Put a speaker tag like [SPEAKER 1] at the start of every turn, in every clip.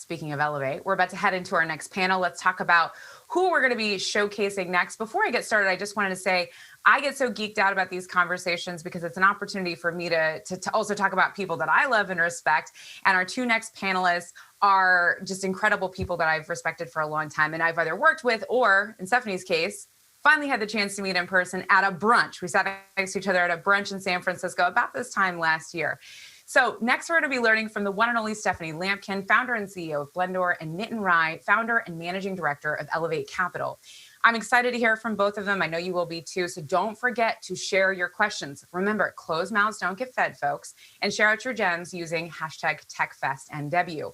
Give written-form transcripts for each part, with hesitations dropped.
[SPEAKER 1] speaking of Elevate, we're about to head into our next panel. Let's talk about who we're going to be showcasing next. Before I get started, I just wanted to say I get so geeked out about these conversations because it's an opportunity for me to also talk about people that I love and respect. And our two next panelists are just incredible people that I've respected for a long time and I've either worked with or, in Stephanie's case, finally had the chance to meet in person at a brunch. We sat next to each other at a brunch in San Francisco about this time last year. So next, we're going to be learning from the one and only Stephanie Lampkin, founder and CEO of Blendoor, and Nitin Rai, founder and managing director of Elevate Capital. I'm excited to hear from both of them. I know you will be too. So don't forget to share your questions. Remember, closed mouths don't get fed, folks, and share out your gems using hashtag TechfestNW.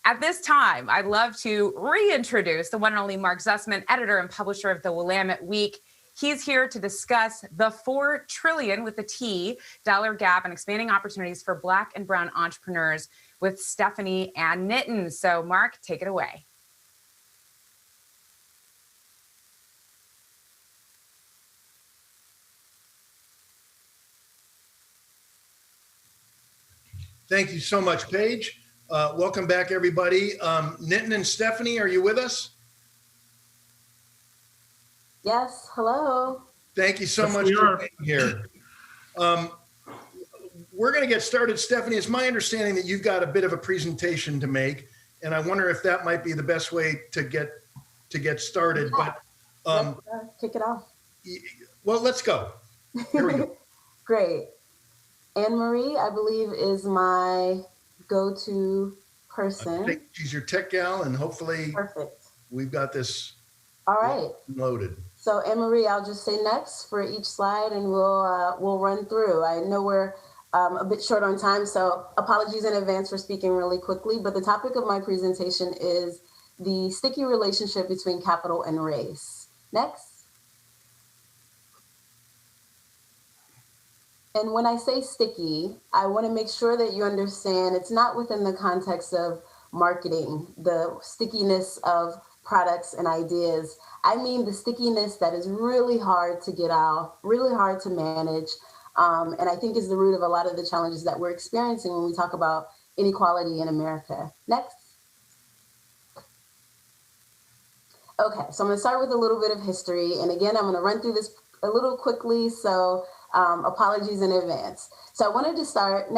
[SPEAKER 1] At this time, I'd love to reintroduce the one and only Mark Zussman, editor and publisher of the Willamette Week. He's here to discuss the $4 trillion with the T dollar gap and expanding opportunities for Black and brown entrepreneurs with Stephanie and Nitin. So Mark, take it away.
[SPEAKER 2] Thank you so much, Paige. Welcome back, everybody. Nitin and Stephanie, are you with us?
[SPEAKER 3] Yes, hello.
[SPEAKER 2] Thank you so much for being here. We're going to get started. Stephanie, it's my understanding that you've got a bit of a presentation to make, and I wonder if that might be the best way to get started.
[SPEAKER 3] Yeah. But let's kick it off.
[SPEAKER 2] Well, let's go. Here we go.
[SPEAKER 3] Great. Anne-Marie, I believe, is my go-to person.
[SPEAKER 2] She's your tech gal, and hopefully
[SPEAKER 3] Perfect.
[SPEAKER 2] We've got this
[SPEAKER 3] all right
[SPEAKER 2] loaded.
[SPEAKER 3] So Anne-Marie, I'll just say next for each slide, and we'll run through. I know we're a bit short on time, so apologies in advance for speaking really quickly, but the topic of my presentation is the sticky relationship between capital and race. Next. And when I say sticky, I want to make sure that you understand it's not within the context of marketing, the stickiness of products and ideas. I mean the stickiness that is really hard to get out, really hard to manage, and I think is the root of a lot of the challenges that we're experiencing when we talk about inequality in America. Next. Okay, so I'm going to start with a little bit of history, and again, I'm going to run through this a little quickly, so apologies in advance. So I wanted to start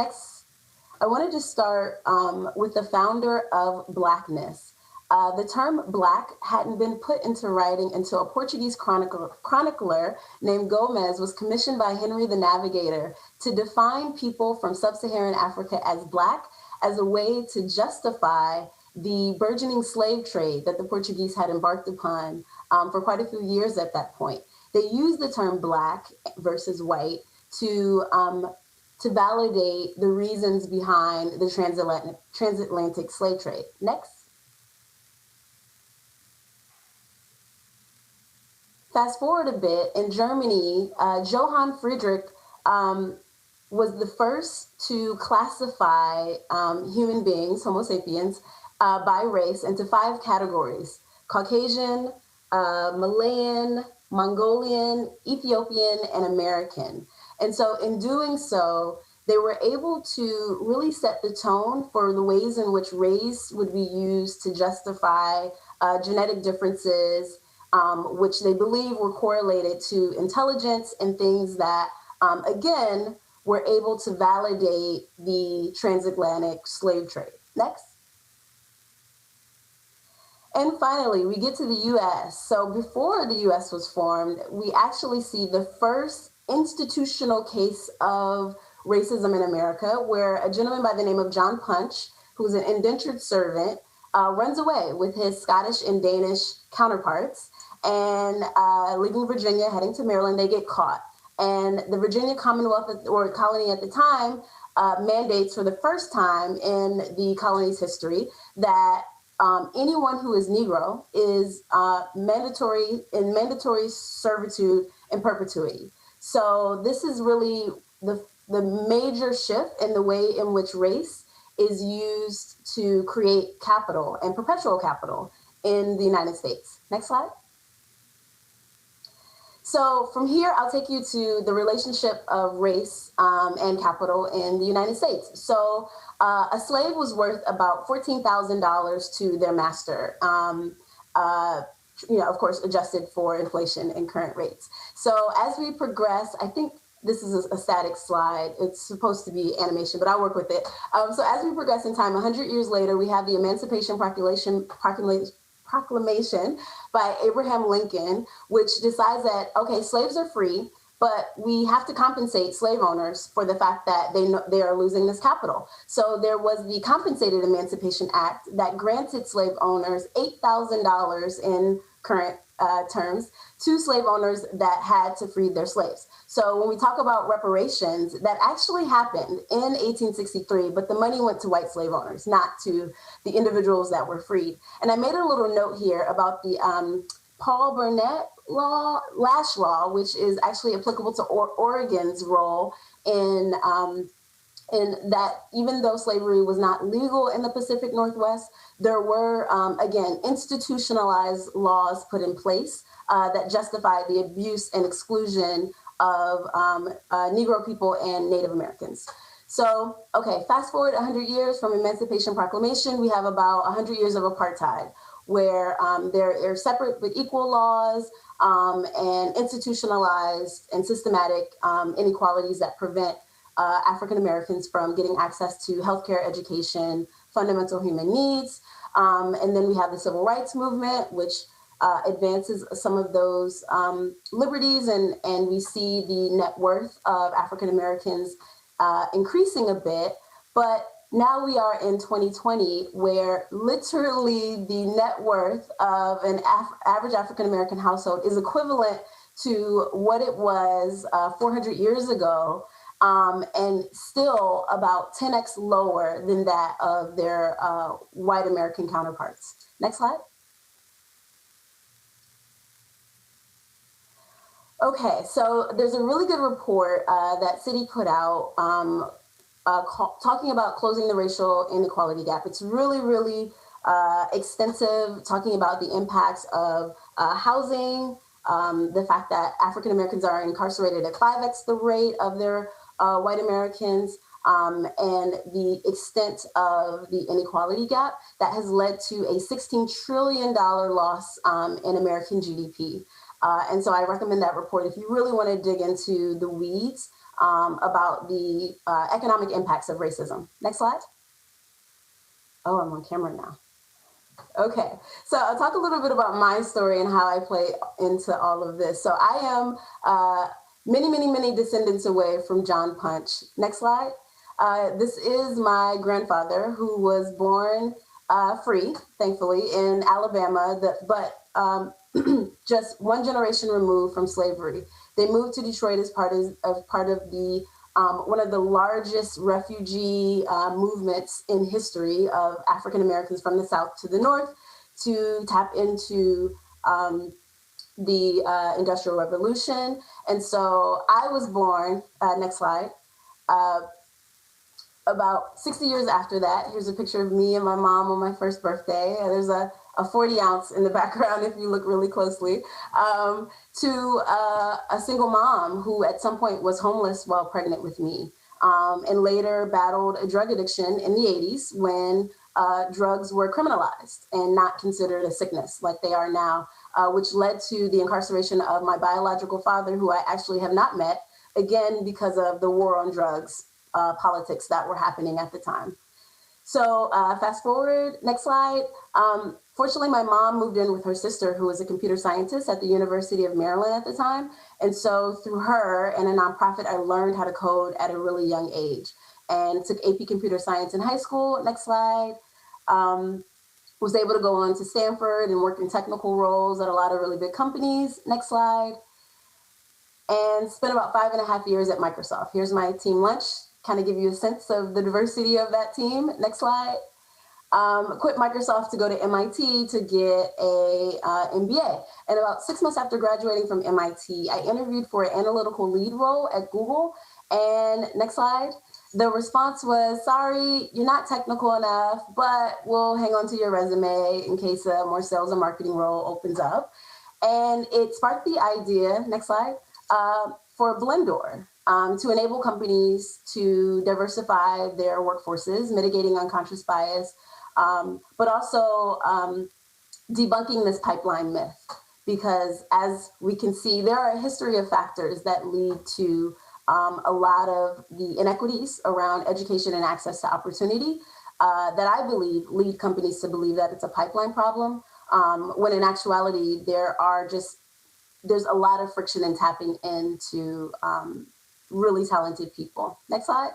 [SPEAKER 3] with the founder of Blackness. The term Black hadn't been put into writing until a Portuguese chronicler named Gomez was commissioned by Henry the Navigator to define people from sub-Saharan Africa as Black as a way to justify the burgeoning slave trade that the Portuguese had embarked upon for quite a few years at that point. They used the term Black versus white to validate the reasons behind the transatlantic slave trade. Next. Fast forward a bit, in Germany, Johann Friedrich was the first to classify human beings, Homo sapiens, by race into 5 categories: Caucasian, Malayan, Mongolian, Ethiopian, and American. And so in doing so, they were able to really set the tone for the ways in which race would be used to justify genetic differences, which they believe were correlated to intelligence and things that, again, were able to validate the transatlantic slave trade. Next. And finally, we get to the US. So before the US was formed, we actually see the first institutional case of racism in America, where a gentleman by the name of John Punch, who's an indentured servant, runs away with his Scottish and Danish counterparts, and leaving Virginia, heading to Maryland, they get caught. And the Virginia Commonwealth, or colony at the time, mandates for the first time in the colony's history that anyone who is Negro is mandatory servitude in perpetuity. So this is really the major shift in the way in which race is used to create capital and perpetual capital in the United States. Next slide. So from here, I'll take you to the relationship of race and capital in the United States. So a slave was worth about $14,000 to their master. Of course, adjusted for inflation and current rates. So as we progress, I think this is a static slide. It's supposed to be animation, but I'll work with it. So as we progress in time, 100 years later, we have the Emancipation Proclamation by Abraham Lincoln, which decides that, okay, slaves are free, but we have to compensate slave owners for the fact that they are losing this capital. So there was the Compensated Emancipation Act that granted slave owners $8,000 in current terms to slave owners that had to free their slaves. So when we talk about reparations, that actually happened in 1863, but the money went to white slave owners, not to the individuals that were freed. And I made a little note here about the Paul Burnett Lash Law, which is actually applicable to Oregon's role in that even though slavery was not legal in the Pacific Northwest, there were, again, institutionalized laws put in place that justified the abuse and exclusion of Negro people and Native Americans. So, okay, fast forward 100 years from Emancipation Proclamation, we have about 100 years of apartheid, where there are separate but equal laws and institutionalized and systematic inequalities that prevent African Americans from getting access to healthcare, education, fundamental human needs. And then we have the Civil Rights Movement, which advances some of those liberties, and we see the net worth of African Americans increasing a bit. But now we are in 2020, where literally the net worth of an average African American household is equivalent to what it was 400 years ago, and still about 10x lower than that of their white American counterparts. Next slide. Okay, so there's a really good report that Citi put out talking about closing the racial inequality gap. It's really, really extensive, talking about the impacts of housing, the fact that African Americans are incarcerated at 5x the rate of their white Americans, and the extent of the inequality gap that has led to a $16 trillion loss in American GDP. And so I recommend that report if you really want to dig into the weeds about the economic impacts of racism. Next slide. Oh, I'm on camera now. Okay, so I'll talk a little bit about my story and how I play into all of this. So I am many descendants away from John Punch. Next slide. This is my grandfather, who was born free, thankfully, in Alabama, but just one generation removed from slavery. They moved to Detroit as part of the one of the largest refugee movements in history of African Americans from the South to the North to tap into the Industrial Revolution. And so I was born, next slide, about 60 years after that. Here's a picture of me and my mom on my first birthday. There's a 40 ounce in the background if you look really closely, to a single mom who at some point was homeless while pregnant with me, and later battled a drug addiction in the 80s when drugs were criminalized and not considered a sickness like they are now, which led to the incarceration of my biological father, who I actually have not met, again, because of the war on drugs politics that were happening at the time. So fast forward, next slide. Fortunately, my mom moved in with her sister, who was a computer scientist at the University of Maryland at the time. And so through her and a nonprofit, I learned how to code at a really young age and took AP Computer Science in high school. Next slide. Was able to go on to Stanford and work in technical roles at a lot of really big companies. Next slide. And spent about 5.5 years at Microsoft. Here's my team lunch, kind of give you a sense of the diversity of that team. Next slide. Quit Microsoft to go to MIT to get a MBA. And about 6 months after graduating from MIT, I interviewed for an analytical lead role at Google. And next slide. The response was, sorry, you're not technical enough, but we'll hang on to your resume in case a more sales and marketing role opens up. And it sparked the idea, next slide, for Blendoor to enable companies to diversify their workforces, mitigating unconscious bias, but also debunking this pipeline myth. Because as we can see, there are a history of factors that lead to a lot of the inequities around education and access to opportunity that I believe lead companies to believe that it's a pipeline problem, when in actuality, there's a lot of friction in tapping into really talented people. Next slide.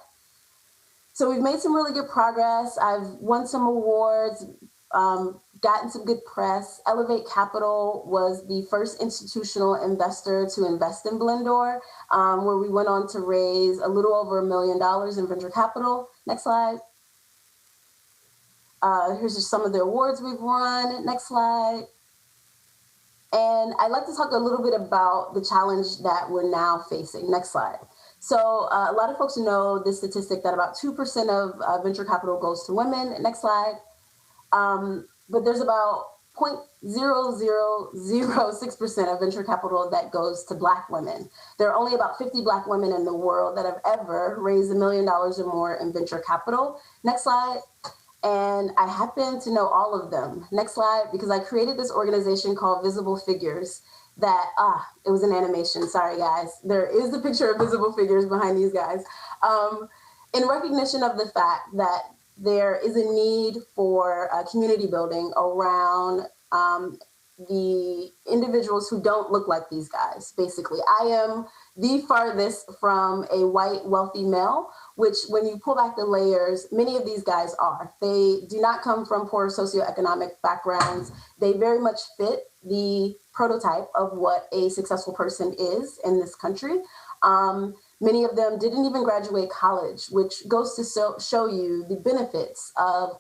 [SPEAKER 3] So we've made some really good progress. I've won some awards, gotten some good press. Elevate Capital was the first institutional investor to invest in Blendoor, where we went on to raise a little over $1 million in venture capital. Next slide. Here's just some of the awards we've won. Next slide. And I'd like to talk a little bit about the challenge that we're now facing. Next slide. So a lot of folks know the statistic that about 2% of venture capital goes to women. Next slide. But there's about 0.0006% of venture capital that goes to Black women. There are only about 50 Black women in the world that have ever raised $1 million or more in venture capital. Next slide. And I happen to know all of them. Next slide, because I created this organization called Visible Figures that, it was an animation, sorry guys. There is a picture of Visible Figures behind these guys. In recognition of the fact that there is a need for community building around the individuals who don't look like these guys, basically. I am the farthest from a white, wealthy male, which when you pull back the layers, many of these guys are. They do not come from poor socioeconomic backgrounds. They very much fit the prototype of what a successful person is in this country. Many of them didn't even graduate college, which goes to show you the benefits of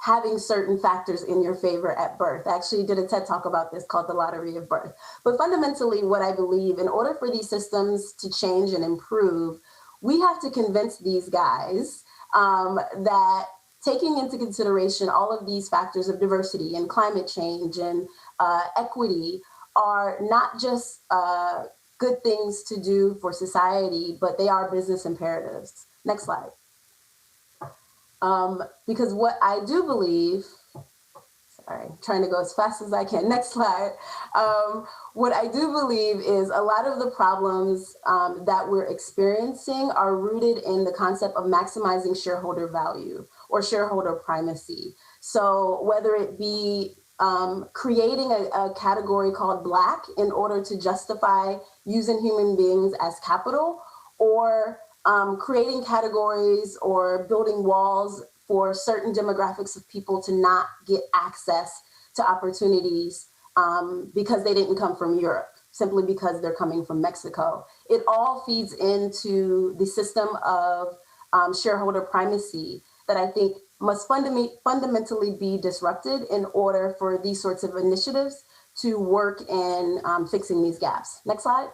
[SPEAKER 3] having certain factors in your favor at birth. I actually did a TED Talk about this called The Lottery of Birth. But fundamentally, what I believe, in order for these systems to change and improve, we have to convince these guys that taking into consideration all of these factors of diversity and climate change and equity are not just good things to do for society, but they are business imperatives. Next slide. Because what I do believe, sorry, trying to go as fast as I can. Next slide. What I do believe is a lot of the problems that we're experiencing are rooted in the concept of maximizing shareholder value or shareholder primacy. So whether it be creating a category called Black in order to justify using human beings as capital, or creating categories or building walls for certain demographics of people to not get access to opportunities because they didn't come from Europe, simply because they're coming from Mexico. It all feeds into the system of shareholder primacy that I think must fundamentally be disrupted in order for these sorts of initiatives to work in fixing these gaps. Next slide.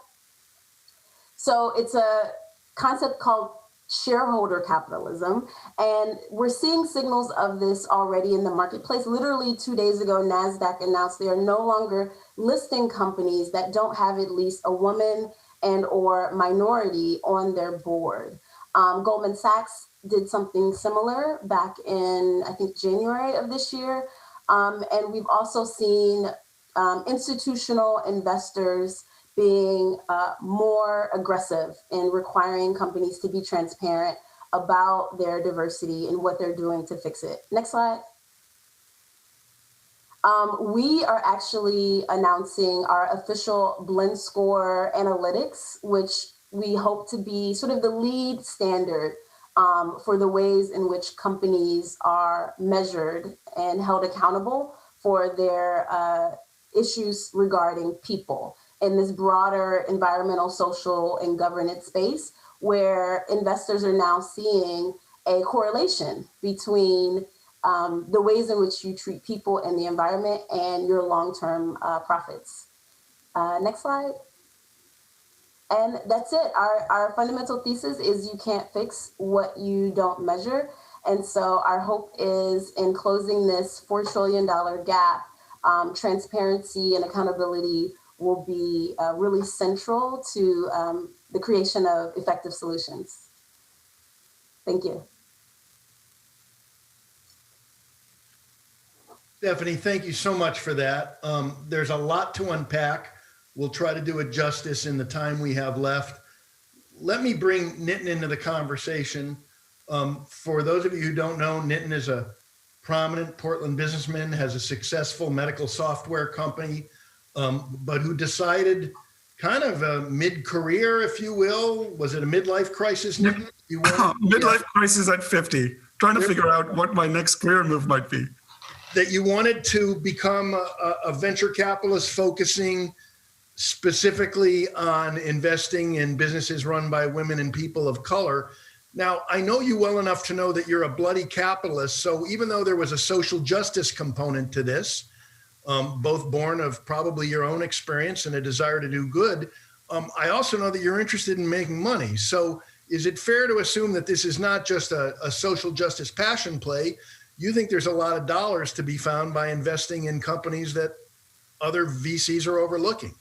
[SPEAKER 3] So it's a concept called shareholder capitalism, and we're seeing signals of this already in the marketplace. Literally 2 days ago, NASDAQ announced they are no longer listing companies that don't have at least a woman and or minority on their board. Goldman Sachs did something similar back in, I think, January of this year. And we've also seen institutional investors being more aggressive in requiring companies to be transparent about their diversity and what they're doing to fix it. Next slide. We are actually announcing our official Blend Score analytics, which we hope to be sort of the lead standard for the ways in which companies are measured and held accountable for their issues regarding people in this broader environmental, social, and governance space, where investors are now seeing a correlation between the ways in which you treat people and the environment and your long-term profits. Next slide. And that's it. Our fundamental thesis is you can't fix what you don't measure. And so our hope is, in closing this $4 trillion gap, transparency and accountability will be really central to the creation of effective solutions. Thank you.
[SPEAKER 2] Stephanie, thank you so much for that. There's a lot to unpack. We'll try to do it justice in the time we have left. Let me bring Nitin into the conversation. For those of you who don't know, Nitin is a prominent Portland businessman, has a successful medical software company, but who decided kind of a mid-career, if you will, was it a midlife crisis, Nitin?
[SPEAKER 4] Midlife crisis at 50, trying to figure out what my next career move might be.
[SPEAKER 2] That you wanted to become a venture capitalist focusing specifically on investing in businesses run by women and people of color. Now, I know you well enough to know that you're a bloody capitalist. So even though there was a social justice component to this, both born of probably your own experience and a desire to do good, I also know that you're interested in making money. So is it fair to assume that this is not just a social justice passion play? You think there's a lot of dollars to be found by investing in companies that other VCs are overlooking?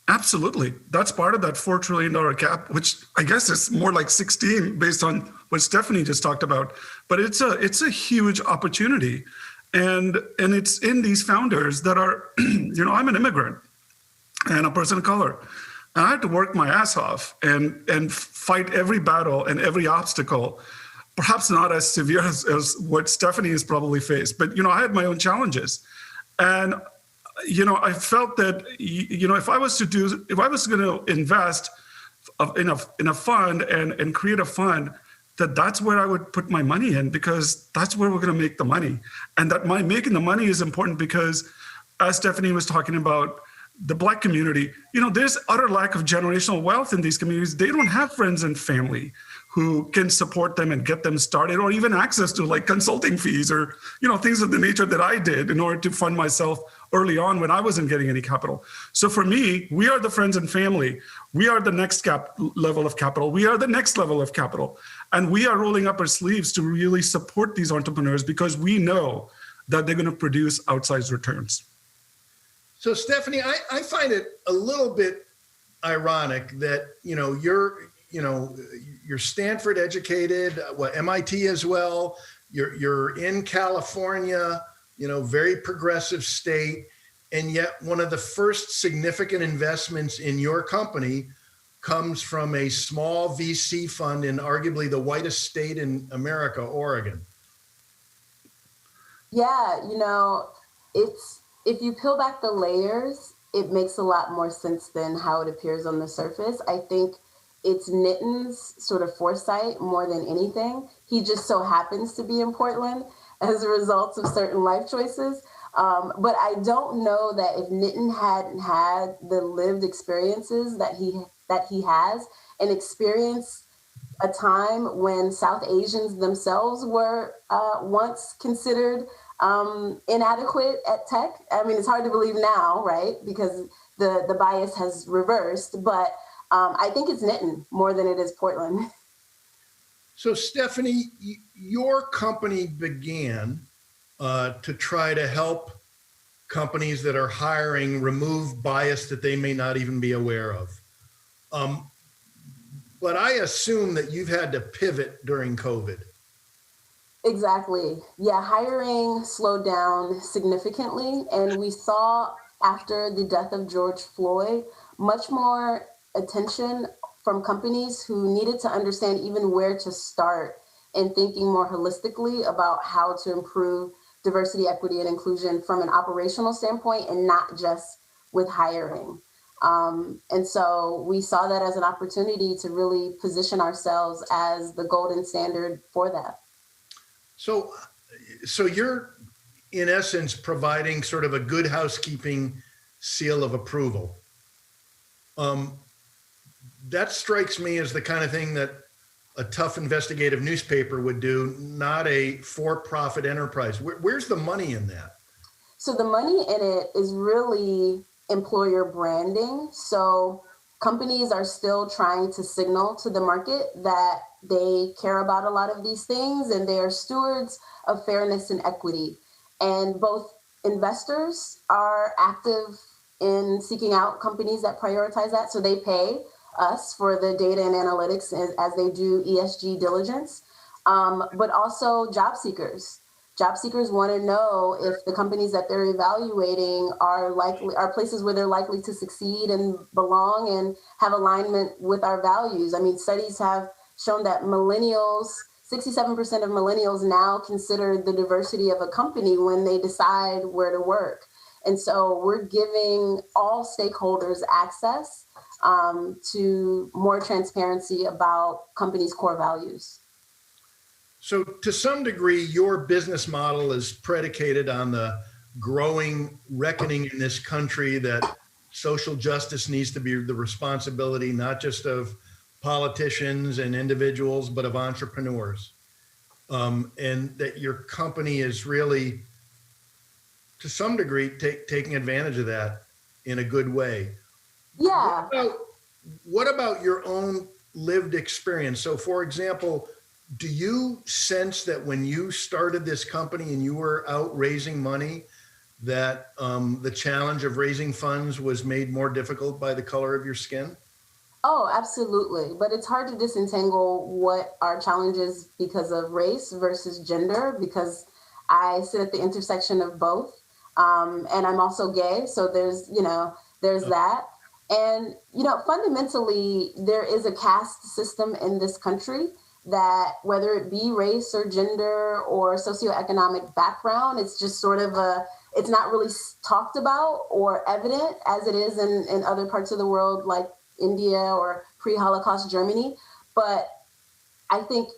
[SPEAKER 4] Absolutely. That's part of that $4 trillion cap, which I guess is more like 16 based on what Stephanie just talked about. But it's a huge opportunity. And it's in these founders that are, I'm an immigrant and a person of color. And I had to work my ass off and fight every battle and every obstacle, perhaps not as severe as what Stephanie has probably faced. But, I had my own challenges. And I felt that, if I was going to invest in a fund and create a fund, that's where I would put my money in, because that's where we're going to make the money. And that making the money is important because, as Stephanie was talking about, the Black community, there's utter lack of generational wealth in these communities. They don't have friends and family who can support them and get them started, or even access to like consulting fees or, things of the nature that I did in order to fund myself early on when I wasn't getting any capital. So for me, we are the friends and family. We are the next level of capital. We are the next level of capital. And we are rolling up our sleeves to really support these entrepreneurs because we know that they're going to produce outsized returns.
[SPEAKER 2] So Stephanie, I find it a little bit ironic that, you're Stanford educated, MIT as well. You're in California, very progressive state. And yet one of the first significant investments in your company comes from a small VC fund in arguably the whitest state in America, Oregon.
[SPEAKER 3] Yeah, if you peel back the layers, it makes a lot more sense than how it appears on the surface. I think it's Nitin's sort of foresight more than anything. He just so happens to be in Portland as a result of certain life choices. But I don't know that if Nitin hadn't had the lived experiences that he has, and experienced a time when South Asians themselves were once considered inadequate at tech. I mean, it's hard to believe now, right? Because the bias has reversed, but I think it's Nitin more than it is Portland.
[SPEAKER 2] So Stephanie, your company began to try to help companies that are hiring remove bias that they may not even be aware of. But I assume that you've had to pivot during COVID.
[SPEAKER 3] Exactly. Yeah, hiring slowed down significantly. And we saw after the death of George Floyd, much more attention from companies who needed to understand even where to start in thinking more holistically about how to improve diversity, equity, and inclusion from an operational standpoint and not just with hiring. And so we saw that as an opportunity to really position ourselves as the golden standard for that. So
[SPEAKER 2] you're in essence providing sort of a good housekeeping seal of approval. That strikes me as the kind of thing that a tough investigative newspaper would do, not a for-profit enterprise. Where's the money in that?
[SPEAKER 3] So the money in it is really employer branding. So companies are still trying to signal to the market that they care about a lot of these things and they are stewards of fairness and equity. And both investors are active in seeking out companies that prioritize that. So they pay us for the data and analytics as they do ESG diligence, but also job seekers. Job seekers want to know if the companies that they're evaluating are places where they're likely to succeed and belong and have alignment with our values. I mean, studies have shown that 67% of millennials now consider the diversity of a company when they decide where to work. And so we're giving all stakeholders access to more transparency about companies' core values.
[SPEAKER 2] So to some degree, your business model is predicated on the growing reckoning in this country that social justice needs to be the responsibility, not just of politicians and individuals, but of entrepreneurs. And that your company is really, to some degree, taking advantage of that in a good way.
[SPEAKER 3] Yeah.
[SPEAKER 2] What about your own lived experience? So for example, do you sense that when you started this company and you were out raising money, that the challenge of raising funds was made more difficult by the color of your skin?
[SPEAKER 3] Oh, absolutely. But it's hard to disentangle what our challenge is because of race versus gender, because I sit at the intersection of both. And I'm also gay. So there's that. And, fundamentally, there is a caste system in this country that whether it be race or gender or socioeconomic background, it's just sort of it's not really talked about or evident as it is in other parts of the world like India or pre-Holocaust Germany. But I think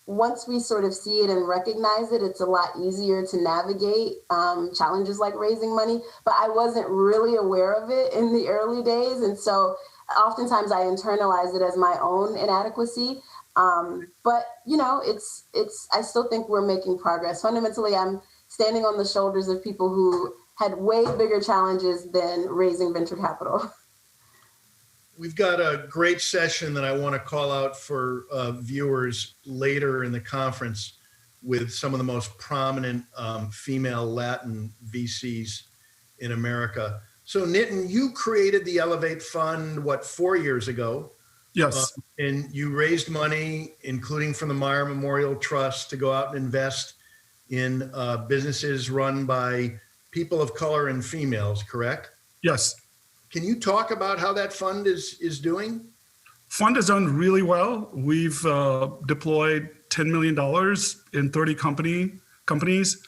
[SPEAKER 3] once we sort of see it and recognize it, it's a lot easier to navigate challenges like raising money. But I wasn't really aware of it in the early days. And so oftentimes I internalize it as my own inadequacy. But I still think we're making progress. Fundamentally, I'm standing on the shoulders of people who had way bigger challenges than raising venture capital.
[SPEAKER 2] We've got a great session that I want to call out for viewers later in the conference with some of the most prominent female Latin VCs in America. So Nitin, you created the Elevate Fund, 4 years ago?
[SPEAKER 4] Yes.
[SPEAKER 2] And you raised money, including from the Meyer Memorial Trust, to go out and invest in businesses run by people of color and females, correct?
[SPEAKER 4] Yes.
[SPEAKER 2] Can you talk about how that fund is doing?
[SPEAKER 4] Fund has done really well. We've deployed $10 million in 30 companies,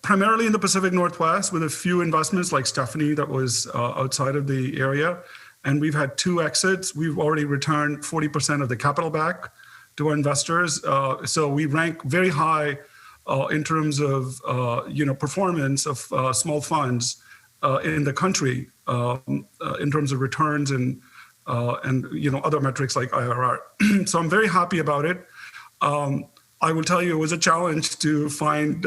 [SPEAKER 4] primarily in the Pacific Northwest, with a few investments like Stephanie that was outside of the area. And we've had 2 exits. We've already returned 40% of the capital back to our investors. So we rank very high in terms of performance of small funds in the country in terms of returns and other metrics like IRR. So I'm very happy about it. I will tell you, it was a challenge to find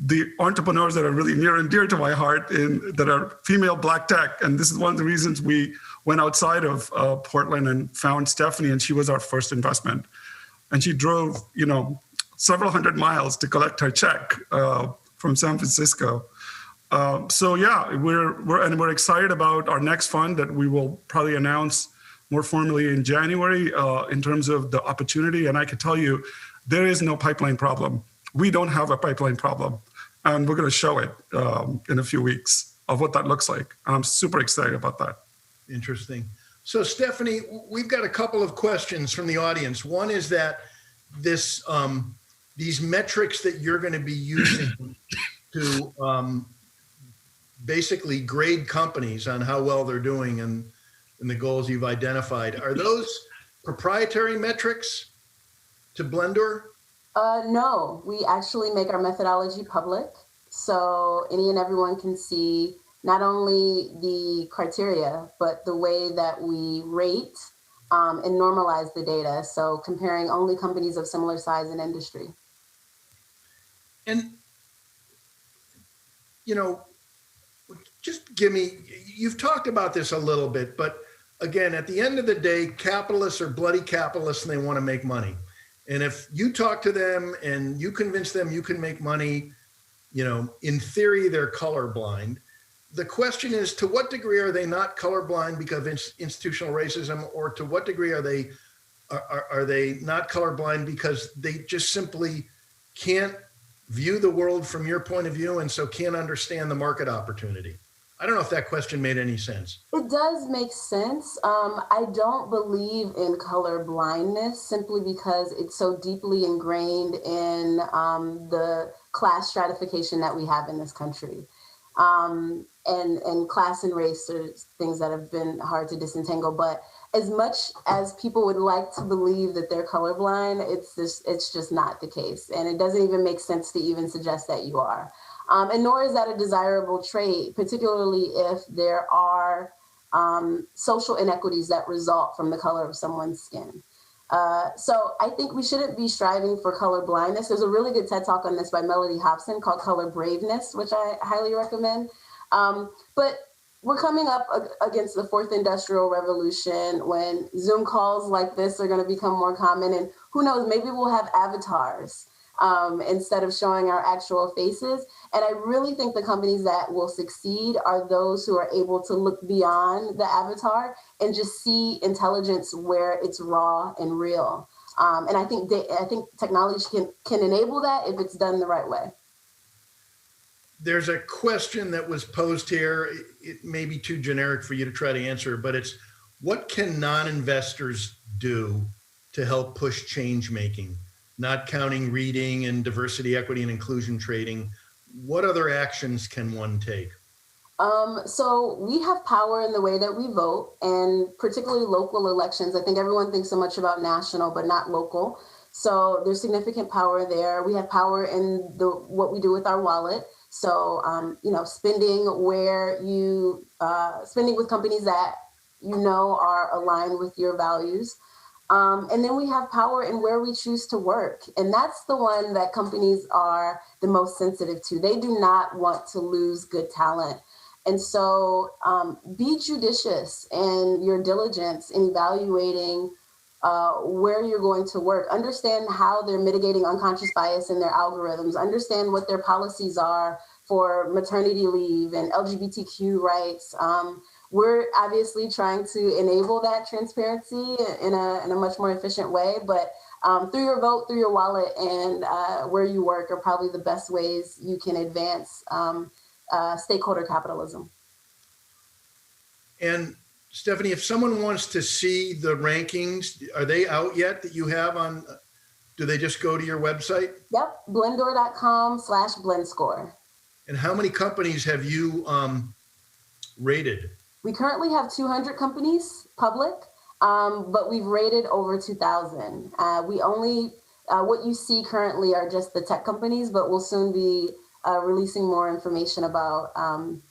[SPEAKER 4] the entrepreneurs that are really near and dear to my heart that are female Black tech. And this is one of the reasons we went outside of Portland and found Stephanie, and she was our first investment. And she drove, several hundred miles to collect her check from San Francisco. So yeah, we're excited about our next fund that we will probably announce more formally in January in terms of the opportunity. And I can tell you, there is no pipeline problem. We don't have a pipeline problem. And we're going to show it in a few weeks of what that looks like. I'm super excited about that.
[SPEAKER 2] Interesting. So Stephanie, we've got a couple of questions from the audience. One is that these metrics that you're going to be using to basically grade companies on how well they're doing and the goals you've identified, are those proprietary metrics to Blendoor?
[SPEAKER 3] No, we actually make our methodology public. So any and everyone can see not only the criteria, but the way that we rate and normalize the data. So comparing only companies of similar size and industry.
[SPEAKER 2] And, you've talked about this a little bit, but again, at the end of the day, capitalists are bloody capitalists and they want to make money. And if you talk to them and you convince them you can make money, in theory, they're colorblind. The question is, to what degree are they not colorblind because of institutional racism, or to what degree are they not colorblind because they just simply can't view the world from your point of view and so can't understand the market opportunity? I don't know if that question made any sense.
[SPEAKER 3] It does make sense. I don't believe in color blindness simply because it's so deeply ingrained in the class stratification that we have in this country. And class and race are things that have been hard to disentangle. But as much as people would like to believe that they're colorblind, it's just not the case. And it doesn't even make sense to even suggest that you are. And nor is that a desirable trait, particularly if there are social inequities that result from the color of someone's skin. So I think we shouldn't be striving for color blindness. There's a really good TED Talk on this by Melody Hobson called Color Braveness, which I highly recommend. But we're coming up against the fourth industrial revolution when Zoom calls like this are going to become more common. And who knows, maybe we'll have avatars instead of showing our actual faces. And I really think the companies that will succeed are those who are able to look beyond the avatar and just see intelligence where it's raw and real. And I think technology can enable that if it's done the right way.
[SPEAKER 2] There's a question that was posed here. It may be too generic for you to try to answer, but it's, what can non-investors do to help push change making? Not counting reading and diversity, equity, and inclusion trading. What other actions can one take?
[SPEAKER 3] So we have power in the way that we vote, and particularly local elections. I think everyone thinks so much about national, but not local. So there's significant power there. We have power in what we do with our wallet. So, spending spending with companies that are aligned with your values. And then we have power in where we choose to work. And that's the one that companies are the most sensitive to. They do not want to lose good talent. And so be judicious in your diligence in evaluating where you're going to work. Understand how they're mitigating unconscious bias in their algorithms. Understand what their policies are for maternity leave and LGBTQ rights. We're obviously trying to enable that transparency in a much more efficient way, but through your vote, through your wallet, and where you work are probably the best ways you can advance stakeholder capitalism.
[SPEAKER 2] And Stephanie, if someone wants to see the rankings, are they out yet that you have on? Do they just go to your website?
[SPEAKER 3] Yep, Blendoor.com/BlendScore.
[SPEAKER 2] And how many companies have you rated?
[SPEAKER 3] We currently have 200 companies public, but we've rated over 2,000. We only, what you see currently are just the tech companies, but we'll soon be releasing more information about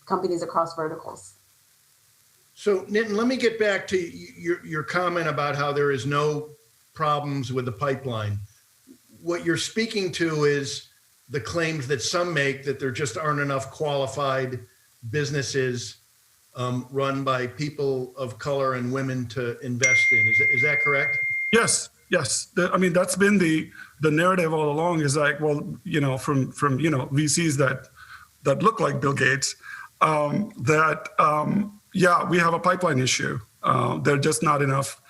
[SPEAKER 3] companies across verticals.
[SPEAKER 2] So Nitin, let me get back to your comment about how there is no problems with the pipeline. What you're speaking to is the claims that some make that there just aren't enough qualified businesses run by people of color and women to invest in. Is that correct?
[SPEAKER 4] Yes. That's been the narrative all along, is like, well, from VCs that look like Bill Gates, we have a pipeline issue. There are just not enough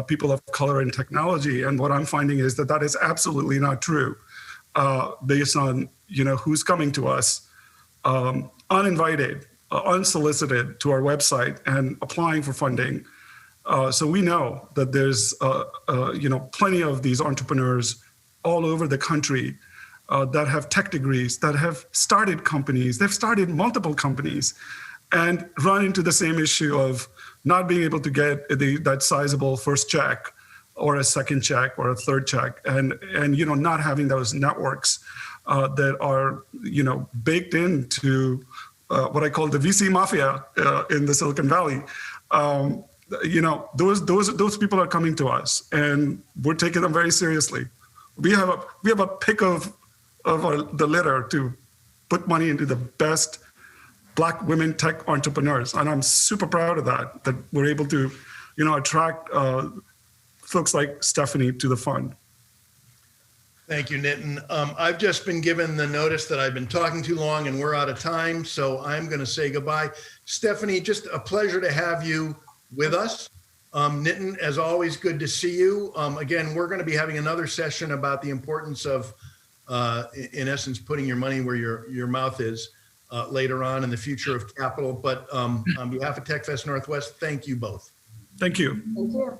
[SPEAKER 4] people of color in technology. And what I'm finding is that is absolutely not true, based on, who's coming to us uninvited, unsolicited to our website and applying for funding. So we know that there's, plenty of these entrepreneurs all over the country that have tech degrees, that have started companies. They've started multiple companies and run into the same issue of not being able to get that sizable first check or a second check or a third check, and not having those networks that are, baked into what I call the VC mafia in the Silicon Valley. Those people are coming to us, and we're taking them very seriously. We have a pick of the litter to put money into the best Black women tech entrepreneurs, and I'm super proud of that we're able to, attract folks like Stephanie to the fund.
[SPEAKER 2] Thank you, Nitin. I've just been given the notice that I've been talking too long and we're out of time, so I'm going to say goodbye. Stephanie, just a pleasure to have you with us. Nitin, as always, good to see you. Again, we're going to be having another session about the importance of, in essence, putting your money where your mouth is later on in the future of capital. But on behalf of TechFest Northwest, thank you both.
[SPEAKER 4] Thank you.
[SPEAKER 3] Thank you.